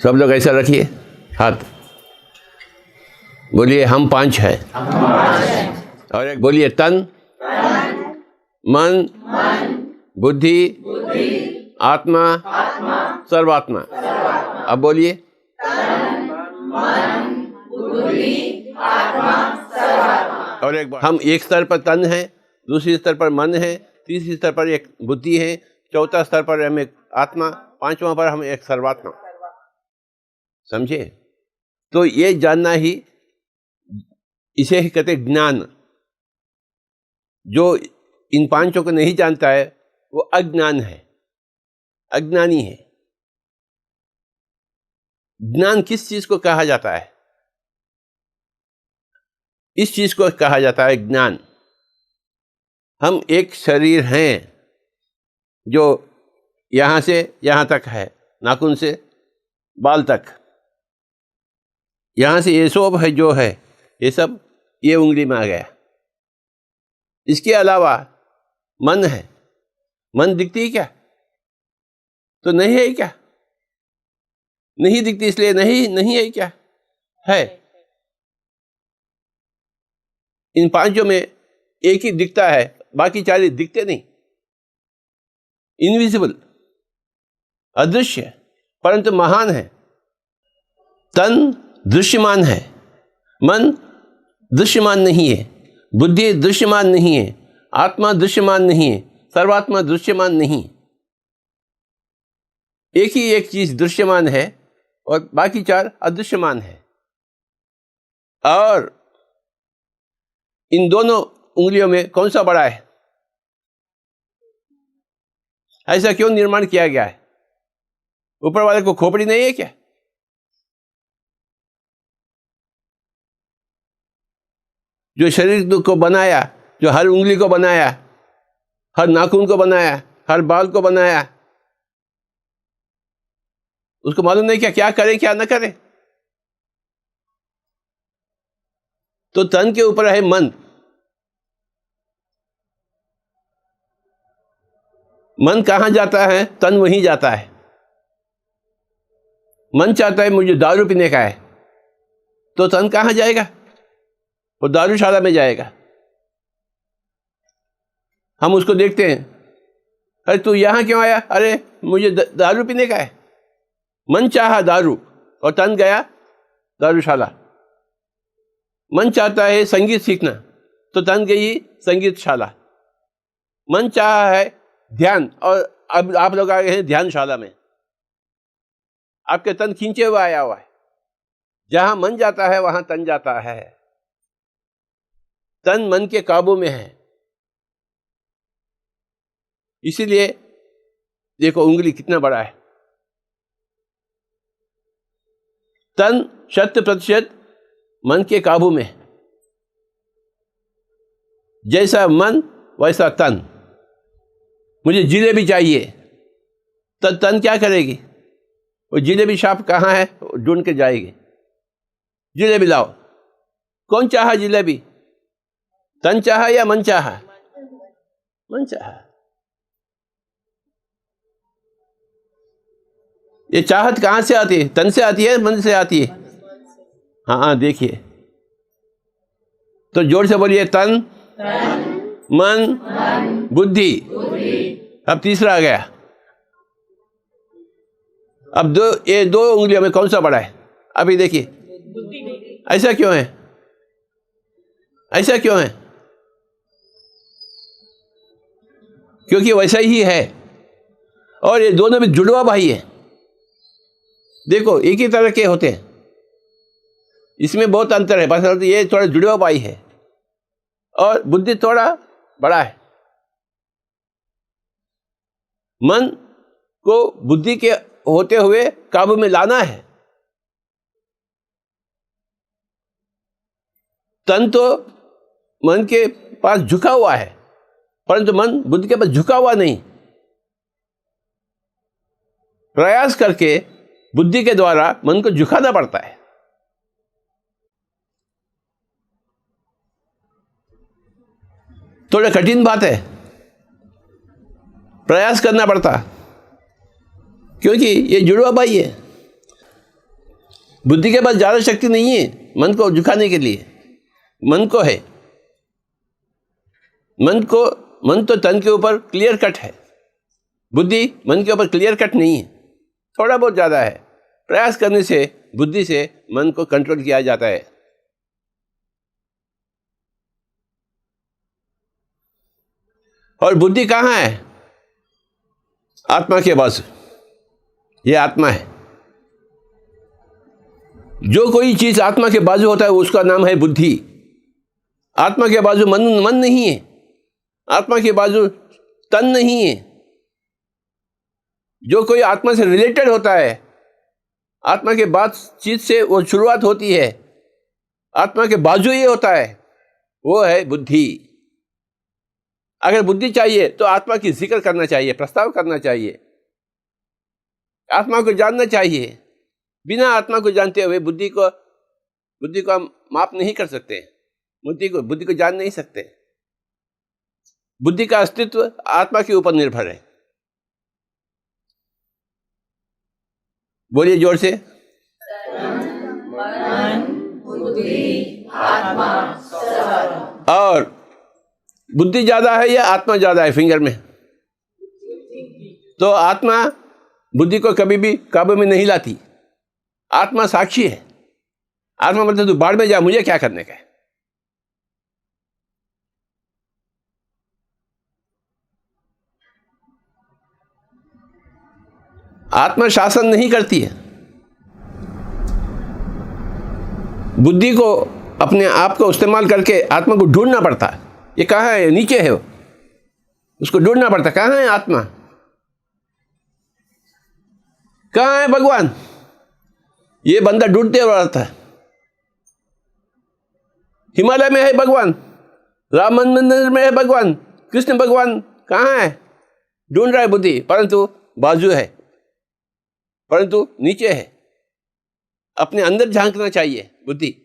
सब लोग ऐसा रखिए हाथ, बोलिए हम पांच है। और एक बोलिए तन, मन, बुद्धि, आत्मा, सर्वात्मा। अब बोलिए और एक बार, हम एक स्तर पर तन है, दूसरी स्तर पर मन है, तीसरी स्तर पर एक बुद्धि है, चौथा स्तर पर हम एक आत्मा, पांचवा पर हम एक सर्वात्मा। समझे? तो ये जानना ही, इसे ही कहते ज्ञान। जो इन पांचों को नहीं जानता है वो अज्ञान है, अज्ञानी है। ज्ञान किस चीज को कहा जाता है? इस चीज को कहा जाता है ज्ञान। हम एक शरीर हैं जो यहां से यहां तक है, नाखून से बाल तक, यहां से ये सब है जो है, ये सब ये उंगली में आ गया। इसके अलावा मन है, मन दिखती है क्या? तो नहीं है क्या? नहीं दिखती इसलिए नहीं है क्या? है। इन पांचों में एक ही दिखता है, बाकी चार दिखते नहीं, इनविजिबल, अदृश्य, परंतु महान है। तन दृश्यमान है, मन दृश्यमान नहीं है, बुद्धि दृश्यमान नहीं है, आत्मा दृश्यमान नहीं है, सर्वात्मा दृश्यमान नहीं। एक ही एक चीज दृश्यमान है और बाकी चार अदृश्यमान है। और इन दोनों उंगलियों में कौन सा बड़ा है? ऐसा क्यों निर्माण किया गया है? ऊपर वाले को खोपड़ी नहीं है क्या? जो शरीर को बनाया, जो हर उंगली को बनाया, हर नाखून को बनाया, हर बाल को बनाया, उसको मालूम नहीं क्या करे क्या न करे? तो तन के ऊपर है मन। मन कहां जाता है? तन वहीं जाता है। मन चाहता है मुझे दारू पीने का है, तो तन कहां जाएगा? वो दारूशाला में जाएगा। हम उसको देखते हैं, अरे तू यहां क्यों आया? अरे मुझे दारू पीने का है। मन चाहा दारू और तन गया दारूशाला। मन चाहता है संगीत सीखना, तो तन गई संगीतशाला। मन चाहा है ध्यान, और अब आप लोग आ गए हैं ध्यानशाला में। आपके तन खींचे हुए आया हुआ है। जहां मन जाता है वहां तन जाता है। तन मन के काबू में है। इसीलिए देखो उंगली कितना बड़ा है। तन 100% मन के काबू में। जैसा मन वैसा तन। मुझे जिलेबी चाहिए, तो तन क्या करेगी? वो जिलेबी शॉप कहाँ है ढूंढ के जाएगी, जिलेबी लाओ। कौन चाहा जिलेबी? तन चाहा या मन चाहा? मन चाहा। ये चाहत कहां से आती है? तन से आती है, मन से आती है? हाँ देखिए, तो जोर से बोलिए तन, मन, बुद्धि। अब तीसरा आ गया। अब ये दो उंगलियों में कौन सा बड़ा है? अभी देखिए, ऐसा क्यों है? ऐसा क्यों है? क्योंकि वैसा ही है। और ये दोनों में जुड़वा भाई है। देखो एक ही तरह के होते हैं, इसमें बहुत अंतर है। बस ये थोड़ा जुड़वा भाई है और बुद्धि थोड़ा बड़ा है। मन को बुद्धि के होते हुए काबू में लाना है। तन तो मन के पास झुका हुआ है, परंतु मन बुद्धि के पास झुका हुआ नहीं। प्रयास करके बुद्धि के द्वारा मन को झुकाना पड़ता है। थोड़ा कठिन बात है, प्रयास करना पड़ता, क्योंकि ये जुड़वा भाई है। बुद्धि के पास ज्यादा शक्ति नहीं है मन को झुकाने के लिए। मन को है, मन तो तन के ऊपर क्लियर कट है, बुद्धि मन के ऊपर क्लियर कट नहीं है, थोड़ा बहुत ज्यादा है। प्रयास करने से बुद्धि से मन को कंट्रोल किया जाता है। और बुद्धि कहाँ है? आत्मा के बाजू। ये आत्मा है। जो कोई चीज आत्मा के बाजू होता है उसका नाम है बुद्धि। आत्मा के बाजू मन नहीं है, आत्मा के बाजू तन नहीं है। जो कोई आत्मा से रिलेटेड होता है, आत्मा के बाद चीज से वो शुरुआत होती है, आत्मा के बाजू ये होता है, वो है बुद्धि। अगर बुद्धि चाहिए तो आत्मा की जिक्र करना चाहिए, प्रस्ताव करना चाहिए, आत्मा को जानना चाहिए। बिना आत्मा को जानते हुए बुद्धि को हम माप नहीं कर सकते, बुद्धि को जान नहीं सकते। बुद्धि का अस्तित्व आत्मा के ऊपर निर्भर है। बोलिए जोर से। मन, बुद्धि, आत्मा, सर्व। और बुद्धि ज्यादा है या आत्मा ज्यादा है फिंगर में? तो आत्मा बुद्धि को कभी भी काबू में नहीं लाती। आत्मा साक्षी है। आत्मा मतलब तू बाढ़ में जा, मुझे क्या करने का है। आत्मा शासन नहीं करती है। बुद्धि को अपने आप को इस्तेमाल करके आत्मा को ढूंढना पड़ता है। ये कहाँ है? नीचे है वो, उसको ढूंढना पड़ता है। कहाँ है आत्मा? कहाँ है भगवान? ये बंदा ढूंढते हुए रहता है। हिमालय में है भगवान, राम मंदिर में है भगवान, कृष्ण भगवान कहाँ है? ढूंढ रहा है बुद्धि, परंतु बाजू है, परंतु नीचे है। अपने अंदर झांकना चाहिए बुद्धि।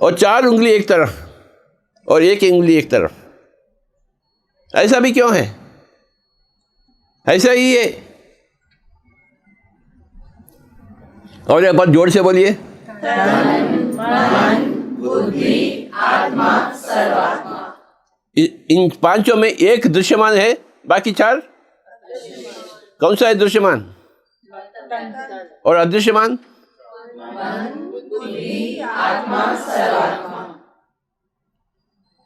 और 4 उंगली एक तरफ और 1 उंगली एक तरफ। ऐसा भी क्यों है? ऐसा ही है। और एक बार जोर से बोलिए। तन, मन, बुद्धि, आत्मा, सर्वात्मा। इन 5 में 1 दृश्यमान है, बाकी 4 कौन सा है दृश्यमान? और अदृश्यमान? आत्मा, सर्वात्मा।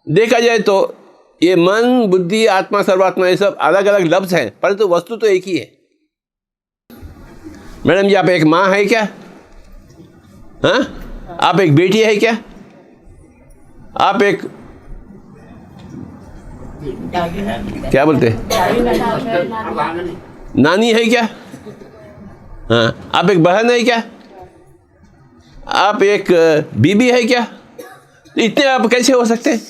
देखा जाए तो ये मन, बुद्धि, आत्मा, सर्वात्मा ये सब अलग अलग लफ्ज हैं, परंतु वस्तु तो एक ही है। मैडम जी, आप एक माँ है क्या? हाँ, आप एक बेटी है क्या? आप एक क्या बोलते हैं, नानी है क्या? हाँ, आप एक बहन है क्या? आप एक बीबी है क्या? इतने आप कैसे हो सकते हैं?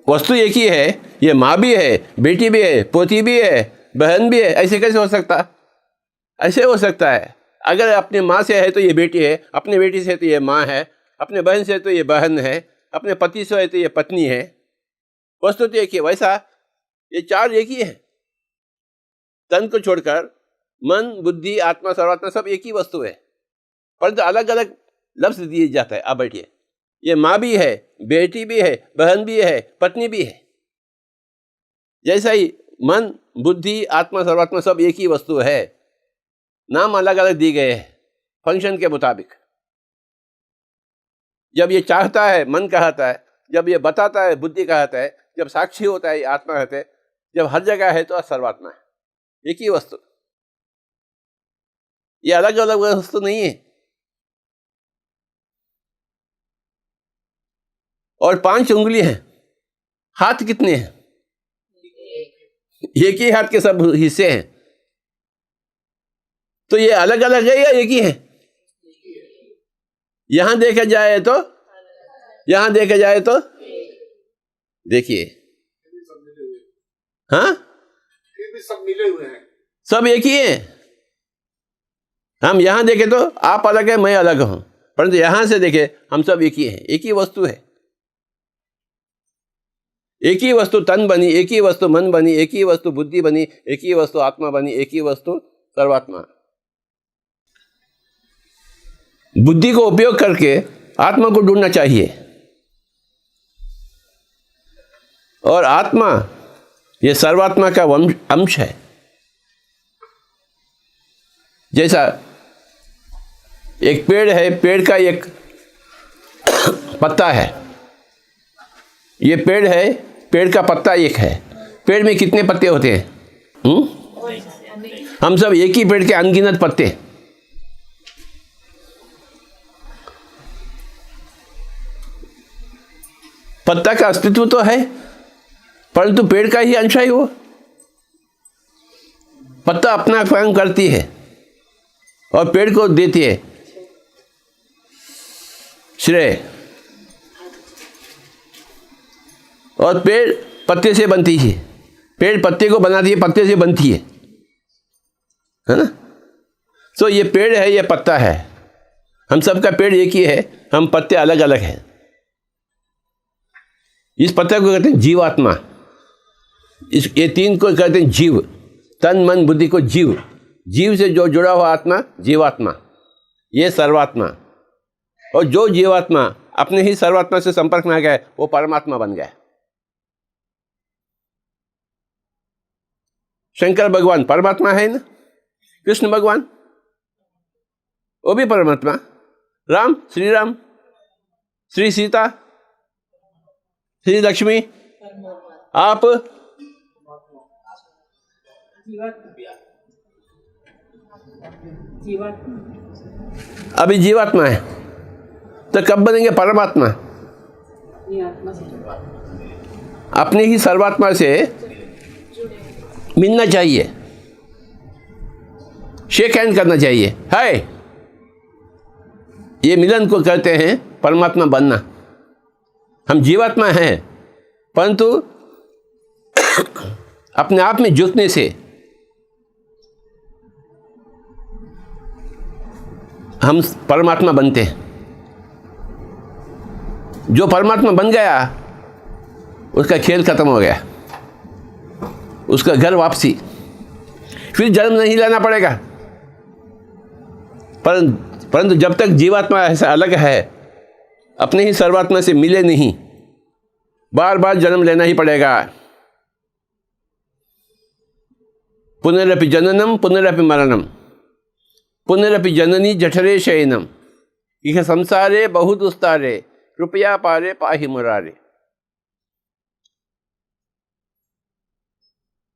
वस्तु एक ही है। ये माँ भी है, बेटी भी है, पोती भी है, बहन भी है। ऐसे कैसे हो सकता? ऐसे हो सकता है। अगर अपने माँ से है तो ये बेटी है, अपने बेटी से तो ये माँ है, अपने बहन से तो ये बहन है, अपने पति से है तो ये पत्नी है। वस्तु तो एक ही है। वैसा ये 4 एक ही है। तन को छोड़कर मन, बुद्धि, आत्मा, सर्वात्मा सब एक ही वस्तु है, परंतु अलग अलग लफ्ज दिए जाता है। आप बैठिए। ये माँ भी है, बेटी भी है, बहन भी है, पत्नी भी है। जैसा ही मन, बुद्धि, आत्मा, सर्वात्मा सब एक ही वस्तु है, नाम अलग अलग दिए गए हैं फंक्शन के मुताबिक। जब ये चाहता है मन कहता है, जब ये बताता है बुद्धि कहता है, जब साक्षी होता है आत्मा कहते हैं, जब हर जगह है तो सर्वात्मा है, एक ही वस्तु। ये अलग अलग वस्तु नहीं है। और 5 उंगली हैं। हाथ कितने हैं? एक ही हाथ के सब हिस्से हैं। तो ये अलग अलग है या एक ही है? यहां देखा जाए तो, यहां देखा जाए तो देखिए, हाँ, सब मिले हुए हैं, सब एक ही है। हम यहां देखें तो आप अलग है, मैं अलग हूं, परंतु यहां से देखें हम सब एक ही हैं, एक ही वस्तु है। एक ही वस्तु तन बनी, एक ही वस्तु मन बनी, एक ही वस्तु बुद्धि बनी, एक ही वस्तु आत्मा बनी, एक ही वस्तु सर्वात्मा। बुद्धि को उपयोग करके आत्मा को ढूंढना चाहिए। और आत्मा ये सर्वात्मा का अंश है। जैसा एक पेड़ है, पेड़ का एक पत्ता है, ये पेड़ है, पेड़ का पत्ता एक है। पेड़ में कितने पत्ते होते हैं? हम सब एक ही पेड़ के अनगिनत पत्ते। पत्ता का अस्तित्व तो है, परंतु पेड़ का ही अंश है वो। पत्ता अपना काम करती है और पेड़ को देती है श्रेय, और पेड़ पत्ते से बनती है। पेड़ पत्ते को बनाती है, पत्ते से बनती है ना। तो ये पेड़ है, ये पत्ता है। हम सबका पेड़ एक ही है, हम पत्ते अलग अलग हैं। इस पत्ते को कहते हैं जीवात्मा। ये तीन को कहते हैं जीव। तन मन बुद्धि को जीव। जीव से जो जुड़ा हुआ आत्मा जीवात्मा, ये सर्वात्मा। और जो जीवात्मा अपने ही सर्वात्मा से संपर्क में आ गया वो परमात्मा बन गया। शंकर भगवान परमात्मा है ना, कृष्ण भगवान वो भी परमात्मा, राम श्री राम, श्री सीता, श्री लक्ष्मी, आप अभी जीवात्मा है, तो कब बनेंगे परमात्मा? अपनी ही सर्वात्मा से मिलना चाहिए, शेक हैंड करना चाहिए। है ये मिलन को कहते हैं परमात्मा बनना। हम जीवात्मा हैं, परंतु अपने आप में झुकने से हम परमात्मा बनते हैं। जो परमात्मा बन गया उसका खेल खत्म हो गया, उसका घर वापसी, फिर जन्म नहीं लेना पड़ेगा। परंतु जब तक जीवात्मा ऐसा अलग है, अपने ही सर्वात्मा से मिले नहीं, बार बार जन्म लेना ही पड़ेगा। पुनरपि जननम पुनरपि मरणम पुनरपि जननी जठरे शयनम इह संसारे बहुदुस्तारे कृपया पारे पाहि मुरारे।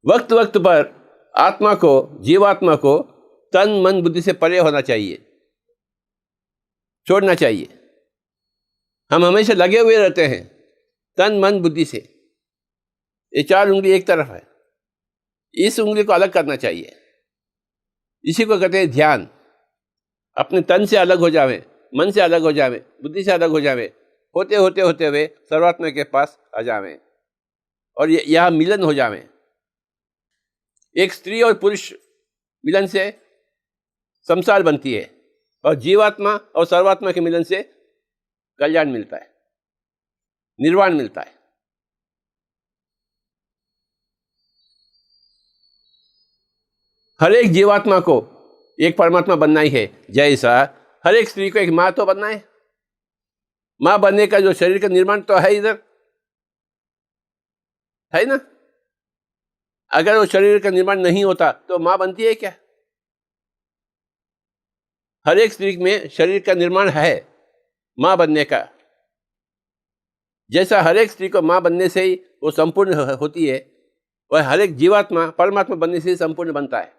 वक्त वक्त पर आत्मा को, जीवात्मा को तन मन बुद्धि से परे होना चाहिए, छोड़ना चाहिए। हम हमेशा लगे हुए रहते हैं तन मन बुद्धि से। ये चार उंगली एक तरफ है, इस उंगली को अलग करना चाहिए। इसी को कहते हैं ध्यान। अपने तन से अलग हो जावे, मन से अलग हो जावे, बुद्धि से अलग हो जावे, होते होते होते हुए सर्वात्मा के पास आ जावे और यहाँ मिलन हो जावे। एक स्त्री और पुरुष मिलन से संसार बनती है, और जीवात्मा और सर्वात्मा के मिलन से कल्याण मिलता है, निर्वाण मिलता है। हर एक जीवात्मा को एक परमात्मा बनना ही है। जैसा हर एक स्त्री को एक माँ तो बनना है। माँ बनने का जो शरीर का निर्माण तो है इधर, है ना। अगर वो शरीर का निर्माण नहीं होता तो माँ बनती है क्या? हर एक स्त्री में शरीर का निर्माण है माँ बनने का। जैसा हर एक स्त्री को माँ बनने से ही वो संपूर्ण होती है, वह हर एक जीवात्मा परमात्मा बनने से ही संपूर्ण बनता है।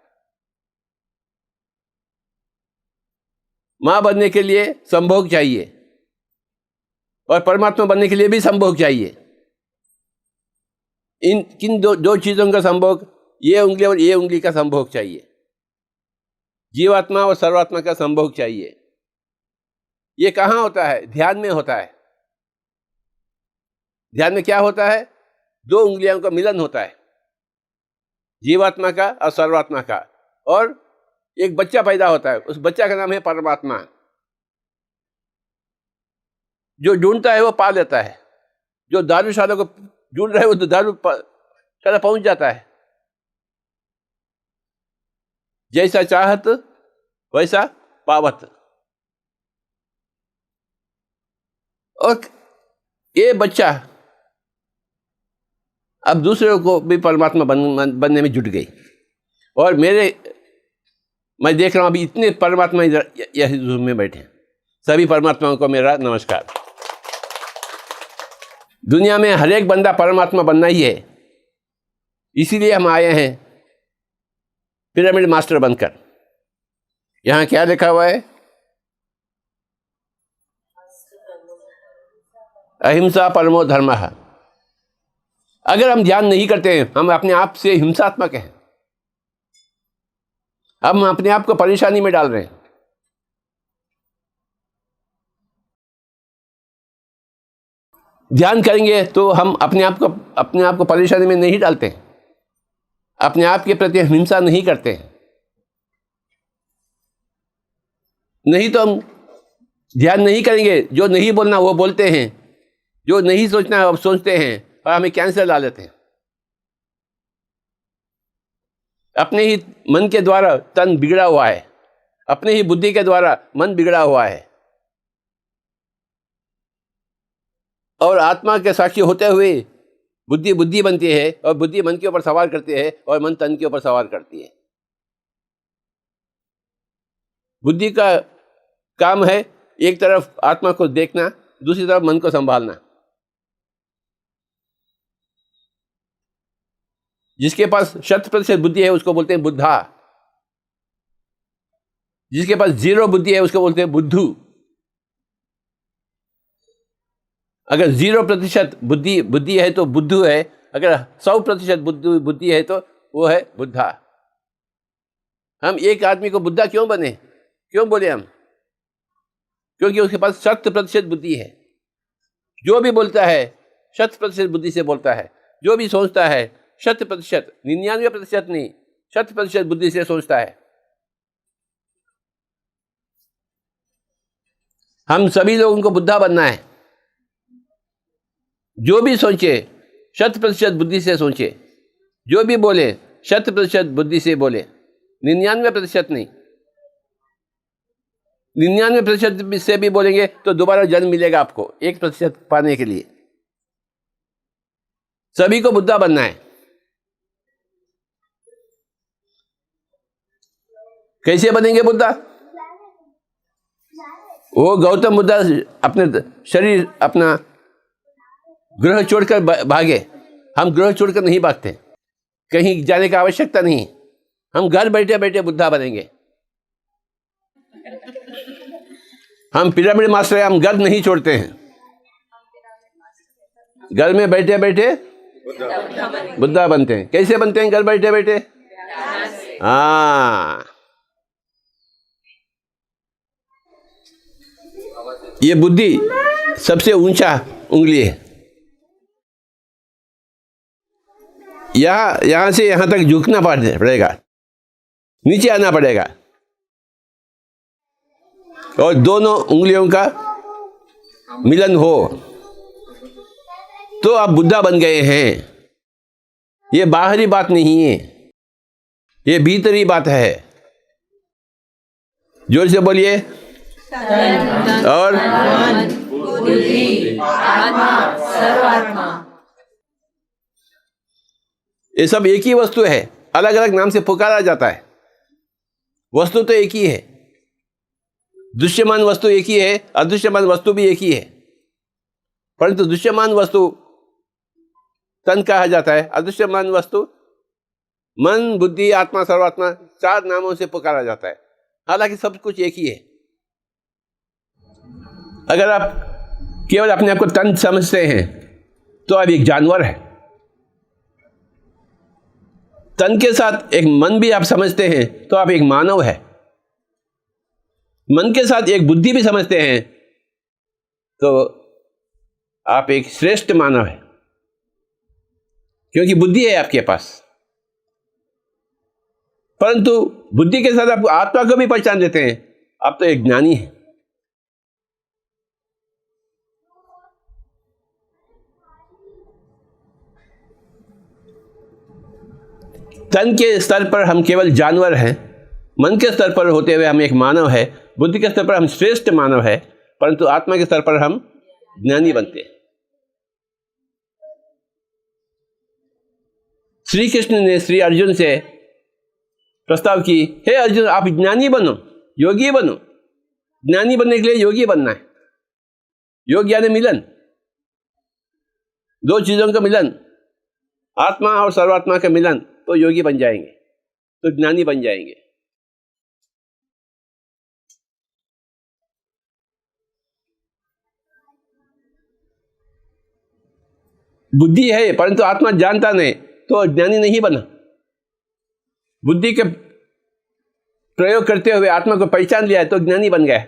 माँ बनने के लिए संभोग चाहिए और परमात्मा बनने के लिए भी संभोग चाहिए। इन किन दो चीजों का संभोग, ये उंगली और ये उंगली का संभोग चाहिए। जीवात्मा और सर्वात्मा का संभोग चाहिए। ये कहाँ होता है? ध्यान में होता है। ध्यान में क्या होता है? दो उंगलियों का मिलन होता है, जीवात्मा का और सर्वात्मा का, और एक बच्चा पैदा होता है। उस बच्चा का नाम है परमात्मा। जो ढूंढता है वो पा लेता है। जो दारूशाला को जुड़ रहे हो तो दारू सारा पहुंच जाता है। जैसा चाहत वैसा पावत। और ये बच्चा अब दूसरे को भी परमात्मा बनने में जुट गई। और मैं देख रहा हूं अभी इतने परमात्मा इधर रूम में बैठे हैं। सभी परमात्माओं को मेरा नमस्कार। दुनिया में हर एक बंदा परमात्मा बनना ही है, इसीलिए हम आए हैं पिरामिड मास्टर बनकर। यहां क्या लिखा हुआ है? अहिंसा परमो धर्मः। अगर हम ध्यान नहीं करते हैं, हम अपने आप से हिंसात्मक हैं, हम अपने आप को परेशानी में डाल रहे हैं। ध्यान करेंगे तो हम अपने आप को परेशानी में नहीं डालते हैं, अपने आप के प्रति हिंसा नहीं करते हैं। नहीं तो हम ध्यान नहीं करेंगे, जो नहीं बोलना वो बोलते हैं, जो नहीं सोचना वो सोचते हैं और हमें कैंसर ला लेते हैं। अपने ही मन के द्वारा तन बिगड़ा हुआ है, अपने ही बुद्धि के द्वारा मन बिगड़ा हुआ है। और आत्मा के साक्षी होते हुए बुद्धि बनती है, और बुद्धि मन के ऊपर सवार करती है, और मन तन के ऊपर सवार करती है। बुद्धि का काम है एक तरफ आत्मा को देखना, दूसरी तरफ मन को संभालना। जिसके पास 100% बुद्धि है उसको बोलते हैं बुद्धा, जिसके पास 0 बुद्धि है उसको बोलते हैं बुद्धू। अगर 0% बुद्धि है तो बुद्धू है, अगर 100% बुद्धि है तो वो है बुद्धा। हम एक आदमी को बुद्धा क्यों बने, क्यों बोले हम? क्योंकि उसके पास 100% बुद्धि है। जो भी बोलता है 100% बुद्धि से बोलता है, जो भी सोचता है 100%, 99% नहीं, 100% बुद्धि से सोचता है। हम सभी लोगों को बुद्धा बनना है। जो भी सोचे 100% बुद्धि से सोचे, जो भी बोले 100% बुद्धि से बोले, 99% नहीं। 99% से भी बोलेंगे तो दोबारा जन्म मिलेगा आपको 1% पाने के लिए। सभी को बुद्धा बनना है। कैसे बनेंगे बुद्धा? वो गौतम बुद्धा अपने शरीर, अपना ग्रह छोड़कर भागे। हम ग्रह छोड़कर नहीं भागते, कहीं जाने की आवश्यकता नहीं। हम घर बैठे बैठे बुद्धा बनेंगे। हम पिरामिड मास्टर हैं, हम घर नहीं छोड़ते हैं। घर में बैठे बैठे बुद्धा बनते हैं। कैसे बनते हैं घर बैठे बैठे? हाँ, ये बुद्धि सबसे ऊंचा उंगली है। यहां से यहां तक झुकना पड़ेगा, नीचे आना पड़ेगा, और दोनों उंगलियों का मिलन हो तो आप बुद्धा बन गए हैं। ये बाहरी बात नहीं है, ये भीतरी बात है। जोर से बोलिए। और बुद्धि, आत्मा, सर्वात्मा, ये सब एक ही वस्तु है, अलग अलग नाम से पुकारा जाता है। वस्तु तो एक ही है, दृश्यमान वस्तु एक ही है, अदृश्यमान वस्तु भी एक ही है। परंतु दृश्यमान वस्तु तन कहा जाता है, अदृश्यमान वस्तु मन, बुद्धि, आत्मा, सर्वात्मा 4 नामों से पुकारा जाता है। हालांकि सब कुछ एक ही है। अगर आप केवल अपने आप को तन समझते हैं तो आप एक जानवर है। तन के साथ एक मन भी आप समझते हैं तो आप एक मानव है। मन के साथ एक बुद्धि भी समझते हैं तो आप एक श्रेष्ठ मानव है, क्योंकि बुद्धि है आपके पास। परंतु बुद्धि के साथ आप आत्मा को भी पहचान देते हैं, आप तो एक ज्ञानी हैं। तन के स्तर पर हम केवल जानवर हैं, मन के स्तर पर होते हुए हम एक मानव है, बुद्धि के स्तर पर हम श्रेष्ठ मानव है, परंतु आत्मा के स्तर पर हम ज्ञानी बनते हैं। श्री कृष्ण ने श्री अर्जुन से प्रस्ताव की, हे अर्जुन, आप ज्ञानी बनो, योगी बनो। ज्ञानी बनने के लिए योगी बनना है। योग यानी मिलन, दो चीजों का मिलन, आत्मा और सर्वात्मा का मिलन, तो योगी बन जाएंगे, तो ज्ञानी बन जाएंगे। बुद्धि है परंतु आत्मा जानता नहीं, तो ज्ञानी नहीं बना। बुद्धि के प्रयोग करते हुए आत्मा को पहचान लिया तो ज्ञानी बन गया।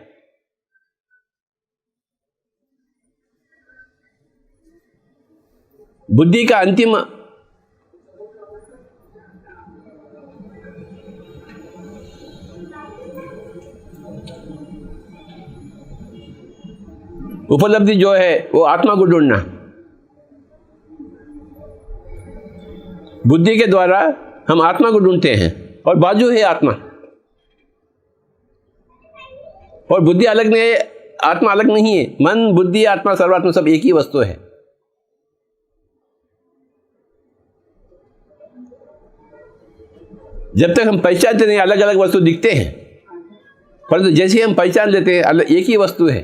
बुद्धि का अंतिम उपलब्धि जो है वो आत्मा को ढूंढना। बुद्धि के द्वारा हम आत्मा को ढूंढते हैं और बाजू है आत्मा, और बुद्धि अलग नहीं है, आत्मा अलग नहीं है। मन, बुद्धि, आत्मा, सर्वात्मा सब एक ही वस्तु है। जब तक हम पहचानते नहीं अलग अलग वस्तु दिखते हैं, परंतु जैसे ही हम पहचान लेते हैं एक ही वस्तु है,